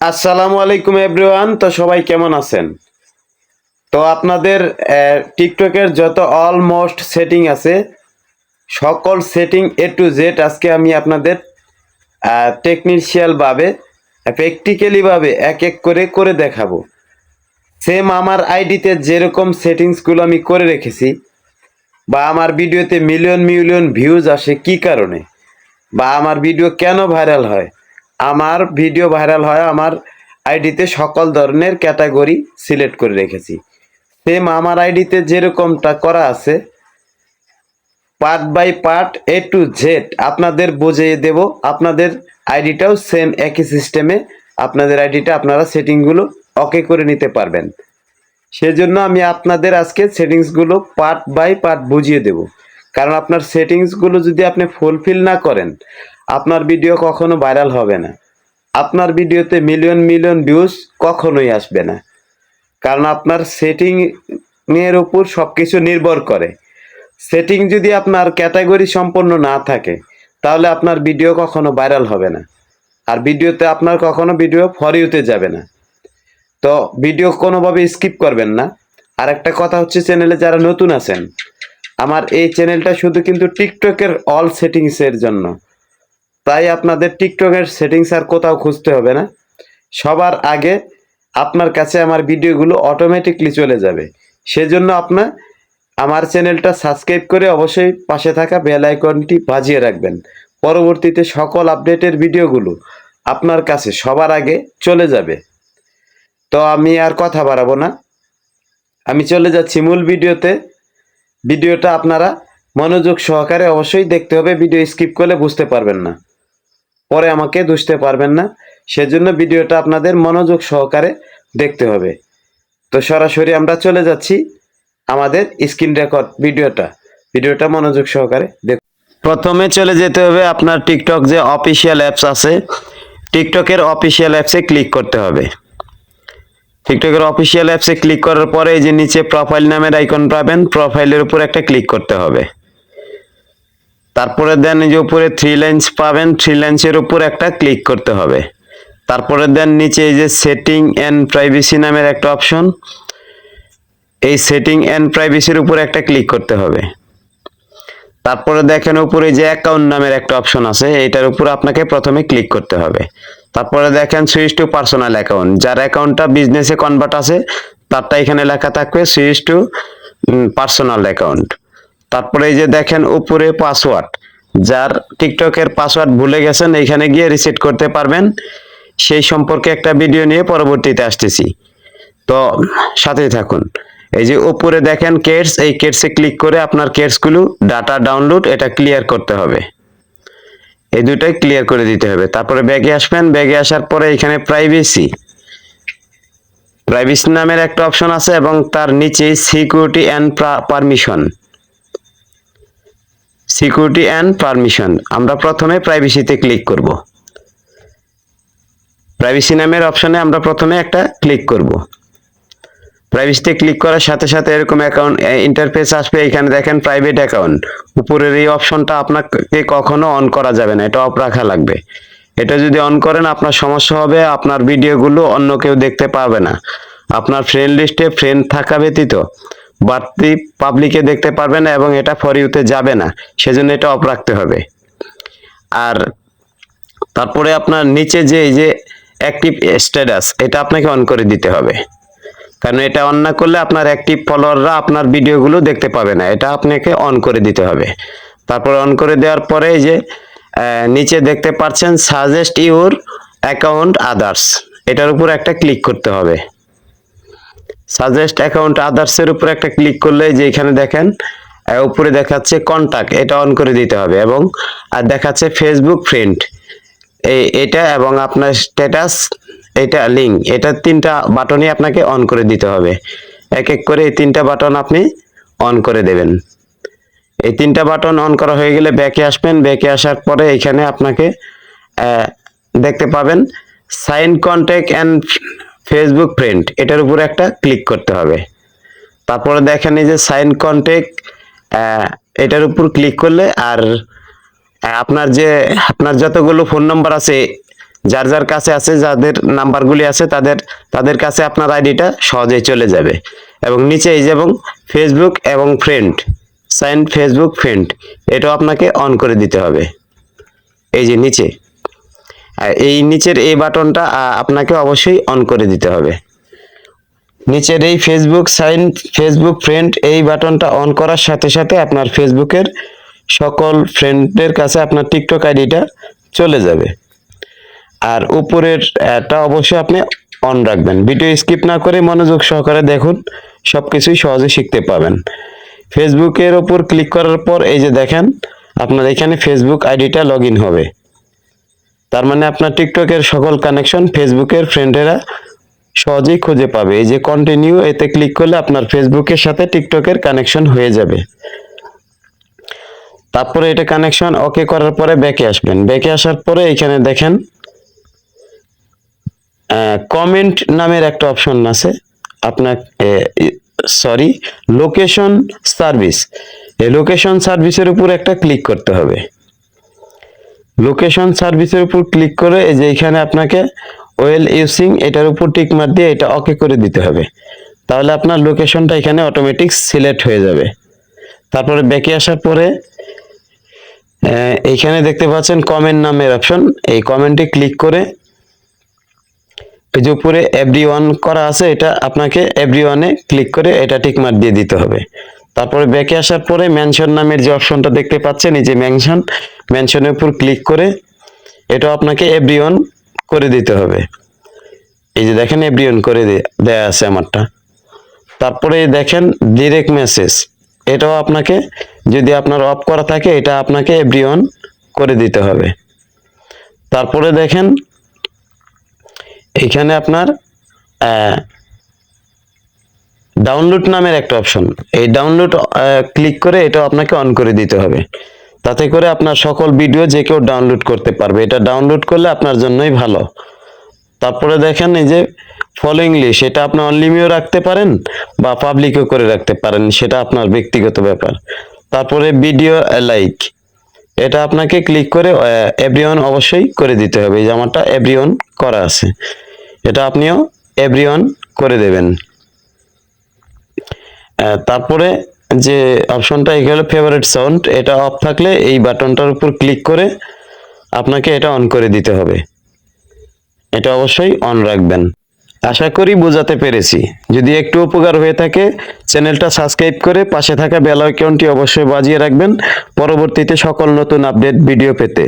আসসালামু আলাইকুম এভরিওয়ান। তো সবাই কেমন আছেন? তো আপনাদের টিকটকের যত অলমোস্ট সেটিং আছে সকল সেটিং এ টু জেড আজকে আমি আপনাদের টেকনিশিয়াল ভাবে প্র্যাকটিক্যালি ভাবে এক এক করে করে দেখাবো। সেম আমার আইডিতে যেরকম সেটিংসগুলো আমি করে রেখেছি বা আমার ভিডিওতে মিলিয়ন মিলিয়ন ভিউজ আসে কি কারণে, বা আমার ভিডিও কেন ভাইরাল হয়। আমার ভিডিও ভাইরাল হয় আমার আইডিতে সকল ধরনের ক্যাটাগরি সিলেক্ট করে রেখেছি। সেম আমার আইডিতে যেরকমটা করা আছে part by part A to Z আপনাদের বুঝিয়ে দেব। আপনাদের আইডিটাও সেম একই সিস্টেমে আপনাদের আইডিটা আপনারা সেটিংগুলো ওকে করে নিতে পারবেন। সেজন্য আমি আপনাদের আজকে সেটিংসগুলো পার্ট বাই পার্ট বুঝিয়ে দেব। কারণ আপনার সেটিংসগুলো যদি আপনি ফুলফিল না করেন আপনার ভিডিও কখনো ভাইরাল হবে না। আপনার ভিডিওতে মিলিয়ন মিলিয়ন ভিউজ কখনোই আসবে না। কারণ আপনার সেটিং এর উপর সব কিছু নির্ভর করে। সেটিং যদি আপনার ক্যাটাগরি সম্পন্ন না থাকে তাহলে আপনার ভিডিও কখনো ভাইরাল হবে না, আর ভিডিওতে আপনার কখনো ভিডিও ফর ইউতে যাবে না। তো ভিডিও কোনোভাবে স্কিপ করবেন না। আর একটা কথা হচ্ছে, চ্যানেলে যারা নতুন আছেন, আমার এই চ্যানেলটা শুধু কিন্তু টিকটকের অল সেটিংসের জন্য, তাই আপনাদের টিকটকের সেটিংস আর কোথাও খুঁজতে হবে না। সবার আগে আপনার কাছে আমার ভিডিওগুলো অটোমেটিকলি চলে যাবে। সেজন্য আপনার আমার চ্যানেলটা সাবস্ক্রাইব করে অবশ্যই পাশে থাকা বেল আইকনটি বাজিয়ে রাখবেন। পরবর্তীতে সকল আপডেটের ভিডিওগুলো আপনার কাছে সবার আগে চলে যাবে। তো আমি আর কথা বাড়াবো না, আমি চলে যাচ্ছি মূল ভিডিওতে। ভিডিওটা আপনারা মনোযোগ সহকারে অবশ্যই দেখতে হবে। ভিডিও স্কিপ করলে বুঝতে পারবেন না, পরে আমাকে দুষতে পারবেন না। সেজন্য ভিডিওটা আপনাদের মনোযোগ সহকারে দেখতে হবে। তো সরাসরি আমরা চলে যাচ্ছি আমাদের স্ক্রিন রেকর্ড ভিডিওটা মনোযোগ সহকারে দেখ। প্রথমে চলে যেতে হবে আপনার টিকটক যে অফিসিয়াল অ্যাপস আছে, টিকটকের অফিসিয়াল অ্যাপসে ক্লিক করতে হবে। টিকটকের অফিসিয়াল অ্যাপসে ক্লিক করার পরে এই যে নিচে প্রোফাইল নামের আইকন পাবেন, প্রোফাইলের উপর একটা ক্লিক করতে হবে। তারপরে দেন এই যে উপরে থ্রি লাইন্স পাবেন, থ্রি লাইন্সের উপর একটা ক্লিক করতে হবে। তারপরে দেন নিচে এই যে সেটিং এন্ড প্রাইভেসি নামের একটা অপশন, এই সেটিং এন্ড প্রাইভেসির উপর একটা ক্লিক করতে হবে। তারপরে দেখেন উপরে যে অ্যাকাউন্ট নামের একটা অপশন আছে, এটার উপর আপনাকে প্রথমে ক্লিক করতে হবে। তারপরে দেখেন সুইচ টু পার্সোনাল অ্যাকাউন্ট, যার অ্যাকাউন্টটা বিজনেসে কনভার্ট আছে তারটা এখানে লেখা থাকবে সুইচ টু পার্সোনাল অ্যাকাউন্ট। তারপরে এই যে দেখেন উপরে পাসওয়ার্ড, যার টিকটকের পাসওয়ার্ড ভুলে গেছেন এখানে গিয়ে রিসেট করতে পারবেন। সেই সম্পর্কে একটা ভিডিও নিয়ে পরবর্তীতে আসতেছি, তো সাথেই থাকুন। এই যে উপরে দেখেন কেটস, এই কেটসে ক্লিক করে আপনার কেটসগুলো ডাটা ডাউনলোড এটা ক্লিয়ার করতে হবে। এই দুটাই ক্লিয়ার করে দিতে হবে। তারপরে ব্যাগে আসবেন, ব্যাগে আসার পরে এখানে প্রাইভেসি নামের একটা অপশন আছে এবং তার নিচে সিকিউরিটি অ্যান্ড পারমিশন। আমরা প্রথমে প্রাইভেসিতে ক্লিক করব। প্রাইভেসি নামের অপশনে আমরা প্রথমে একটা ক্লিক করব। প্রাইভেসিতে ক্লিক করার সাথে সাথে এরকম অ্যাকাউন্ট ইন্টারফেস আসবে। এখানে দেখেন প্রাইভেট অ্যাকাউন্ট, উপরের এই অপশনটা আপনাকে কখনো অন করা যাবে না, এটা অফ রাখা লাগবে। এটা যদি অন করেন আপনার সমস্যা হবে, আপনার ভিডিওগুলো অন্য কেউ দেখতে পাবে না। আপনার ফ্রেন্ড লিস্টে ফ্রেন্ড থাকা ব্যতীত বাড়তি পাবলিকে দেখতে পারবে না এবং এটা ফর ইউতে যাবে না। সেজন্য এটা অফ রাখতে হবে। আর তারপরে আপনার নিচে যে এই যে অ্যাক্টিভ স্ট্যাটাস, এটা আপনাকে অন করে দিতে হবে। কারণ এটা অন না করলে আপনার অ্যাক্টিভ ফলোয়াররা আপনার ভিডিওগুলো দেখতে পাবে না, এটা আপনাকে অন করে দিতে হবে। তারপর অন করে দেওয়ার পরে এই যে নিচে দেখতে পাচ্ছেন সাজেস্ট ইউর অ্যাকাউন্ট আদার্স, এটার উপর একটা ক্লিক করতে হবে। সাজেস্ট অ্যাকাউন্ট আদার্স এর উপর একটা ক্লিক করলে যে এখানে দেখেন উপরে দেখাচ্ছে কন্টাক্ট, এটা অন করে দিতে হবে। এবং আর দেখাচ্ছে ফেসবুক ফ্রেন্ড এটা এবং আপনার স্ট্যাটাস এটা লিঙ্ক, এটা তিনটা বাটনই আপনাকে অন করে দিতে হবে। এক এক করে এই তিনটা বাটন আপনি অন করে দেবেন। এই তিনটা বাটন অন করা হয়ে গেলে ব্যাকে আসবেন। ব্যাকে আসার পরে এখানে আপনাকে দেখতে পাবেন sign contact and Facebook friend, এটার উপরে একটা ক্লিক করতে হবে। তারপরে দেখেন এই যে সাইন কন্ট্যাক্ট, এটার উপর ক্লিক করলে আর আপনার যতগুলো ফোন নাম্বার আছে যার যার কাছে আছে, যাদের নাম্বারগুলি আছে তাদের কাছে আপনার আইডিটা সহজেই চলে যাবে। এবং নিচে এই যে এবং ফেসবুক এবং ফ্রেন্ড, সাইন ফেসবুক ফ্রেন্ড, এটাও আপনাকে অন করে দিতে হবে। এই যে নিচে, এই নিচের এই বাটনটা আপনাকে অবশ্যই অন করে দিতে হবে। নিচের এই ফেসবুক সাইন ফেসবুক ফ্রেন্ড এই বাটনটা অন করার সাথে সাথে আপনার ফেসবুকের সকল ফ্রেন্ডের কাছে আপনার টিকটক আইডিটা চলে যাবে। আর উপরের এটা অবশ্যই আপনি অন রাখবেন। ভিডিও স্কিপ না করে মনোযোগ সহকারে দেখুন, সবকিছুই সহজে শিখতে পাবেন। ফেসবুকের ওপর ক্লিক করার পর এই যে দেখেন আপনার এখানে ফেসবুক আইডিটা লগ ইন হবে। তার মানে আপনার টিকটকের সকল কানেকশন ফেসবুকের ফ্রেন্ডেরা সহজেই খুঁজে পাবে। এই যে কন্টিনিউ, এতে ক্লিক করলে আপনার ফেসবুকের সাথে টিকটকের কানেকশন হয়ে যাবে। তারপরে এটা কানেকশন ওকে করার পরে ব্যাকে আসবেন। ব্যাকে আসার পরে এখানে দেখেন কমেন্ট নামের একটা অপশন আছে, আপনার লোকেশন সার্ভিস। এই লোকেশন সার্ভিসের উপর একটা ক্লিক করতে হবে। লোকেশন সার্ভিসের উপর ক্লিক করে এই যে এখানে আপনাকে ওয়েল ইউজিং এটার উপর টিক মার দিয়ে এটা ওকে করে দিতে হবে। তাহলে আপনার লোকেশনটা এখানে অটোমেটিক সিলেক্ট হয়ে যাবে। তারপরে ব্যাকে আসার পরে এইখানে দেখতে পাচ্ছেন কমেন্ট নামের অপশন, এই কমেন্টে ক্লিক করে এই যে উপরে এভরিওয়ান করা আছে, এটা আপনাকে এভরিওয়ানে ক্লিক করে এটা টিক মার্ক দিয়ে দিতে হবে। তারপরে ব্যাকে আসার পরে মেনশন নামের যে অপশনটা দেখতে পাচ্ছেন, এই যে মেনশনের উপর ক্লিক করে এটা আপনাকে এভরিওয়ান করে দিতে হবে। এই যে দেখেন এভরিওয়ান করে দেয়া আছে আমারটা। তারপরে দেখেন ডিরেক্ট মেসেজ, এটাও আপনাকে যদি আপনার অফ করা থাকে এটা আপনাকে এভরিওয়ান করে দিতে হবে। তারপরে দেখেন এখানে আপনার ডাউনলোড নামের একটা অপশন, এই ডাউনলোড ক্লিক করে এটা আপনাকে অন করে দিতে হবে। তাতে করে আপনার সকল ভিডিও যে কেউ ডাউনলোড করতে পারবে। এটা ডাউনলোড করলে আপনার জন্যই ভালো। তারপরে দেখেন এই যে ফলোইং লিস্ট, এটা আপনি অনলিমিটও রাখতে পারেন বা পাবলিকও করে রাখতে পারেন, সেটা আপনার ব্যক্তিগত ব্যাপার। তারপরে ভিডিও লাইক, এটা আপনাকে ক্লিক করে এভরিওয়ান অবশ্যই করে দিতে হবে। এই যে আমারটা এভরিওয়ান করা আছে, এটা আপনিও এভরিওয়ান করে দেবেন। তারপরে যে অপশনটা এখানে ফেভারিট সাউন্ড, এটা অফ থাকলে এই বাটনটার উপর ক্লিক করে আপনাকে এটা অন করে দিতে হবে। এটা অবশ্যই অন রাখবেন। আশা করি বোঝাতে পেরেছি। যদি একটু উপকার হয়ে থাকে চ্যানেলটা সাবস্ক্রাইব করে পাশে থাকা বেল আইকনটি অবশ্যই বাজিয়ে রাখবেন পরবর্তীতে সকল নতুন আপডেট ভিডিও পেতে।